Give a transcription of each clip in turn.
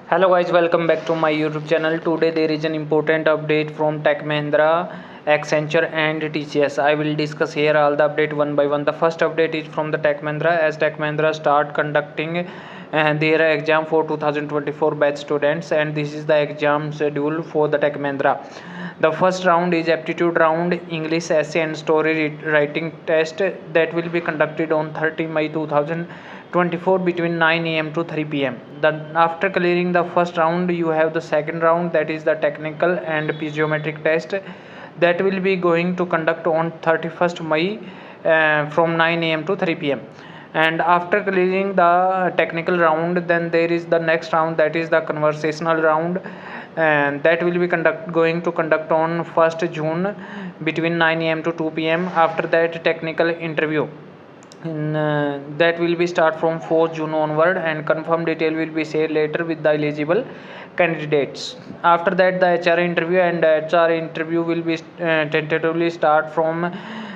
Hello guys, welcome back to my YouTube channel. Today there is an important update from Tech Mahindra, Accenture and TCS. I will discuss here all the update one by one. The first update is from the Tech Mahindra, as Tech Mahindra start conducting their exam for 2024 batch students, and this is the exam schedule for the Tech Mahindra. The first round is aptitude round, English essay and story writing test that will be conducted on 30 May 2024 between 9 a.m. to 3 p.m. Then after clearing the first round, you have the second round, that is the technical and physiometric test that will be going to conduct on 31st May from 9 a.m. to 3 p.m. And after clearing the technical round, then there is the next round, that is the conversational round, and that will be going to conduct on 1st June between 9 a.m. to 2 p.m. After that, technical interview that will be start from 4th June onward, and confirmed detail will be shared later with the eligible candidates. After that, the HR interview, and HR interview will be tentatively start from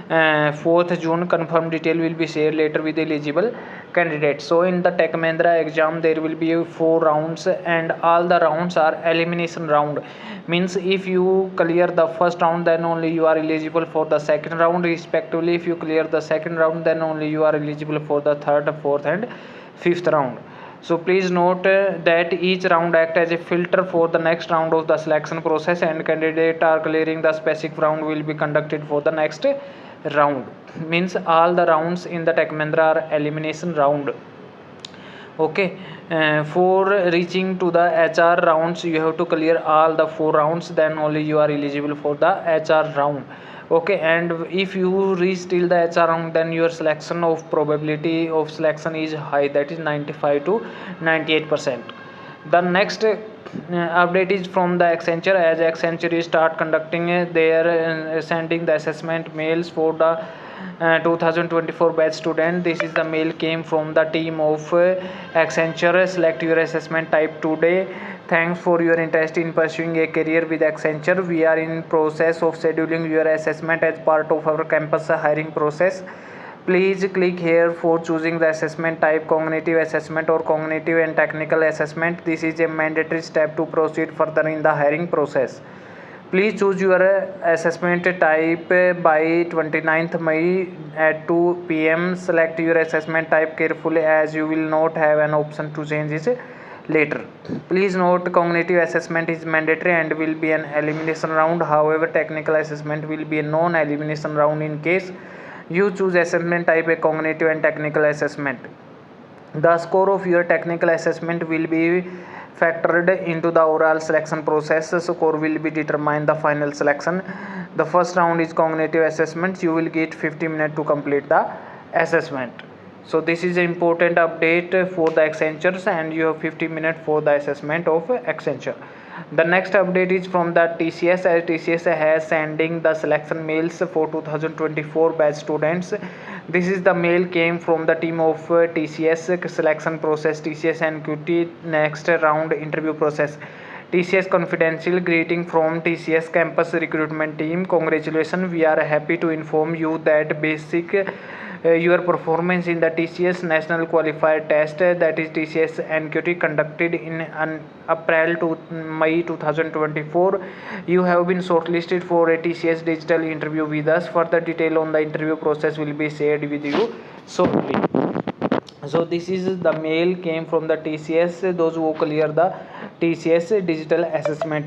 4th June. Confirmed detail will be shared later with eligible candidates. So in the Tech Mahindra exam, there will be 4 rounds, and all the rounds are elimination round. Means if you clear the first round, then only you are eligible for the second round respectively. If you clear the second round, then only you are eligible for the third, fourth and fifth round. So please note that each round act as a filter for the next round of the selection process, and candidate are clearing the specific round will be conducted for the next round. Means all the rounds in the Tech Mahindra are elimination round. Okay, for reaching to the HR rounds, you have to clear all the 4 rounds, then only you are eligible for the HR round. Okay, and if you reach till the HR round, then your selection of probability of selection is high, that is 95 to 98%. The next update is from the Accenture, as Accenture is start conducting their sending the assessment mails for the 2024 batch student. This is the mail came from the team of Accenture. Select your assessment type today. Thanks for your interest in pursuing a career with Accenture. We are in process of scheduling your assessment as part of our campus hiring process. Please click here for choosing the assessment type, cognitive assessment or cognitive and technical assessment. This is a mandatory step to proceed further in the hiring process. Please choose your assessment type by 29th May at 2 p.m. Select your assessment type carefully, as you will not have an option to change it later. Please note, cognitive assessment is mandatory and will be an elimination round. However, technical assessment will be a non-elimination round in case you choose assessment type a cognitive and technical assessment. The score of your technical assessment will be factored into the overall selection process. Score will be determine the final selection. The first round is cognitive assessments. You will get 50 minutes to complete the assessment. So this is an important update for the Accentures, and you have 50 minutes for the assessment of Accenture. The next update is from the TCS, as TCS has sending the selection mails for 2024 batch students. This is the mail came from the team of TCS selection process, TCS NQT next round interview process. TCS confidential greeting from TCS campus recruitment team. Congratulations, we are happy to inform you that basic your performance in the TCS National Qualifier Test, that is TCS NQT, conducted in April to May 2024. You have been shortlisted for a TCS digital interview with us. Further detail on the interview process will be shared with you shortly. So this is the mail came from the TCS, those who clear the TCS digital assessment.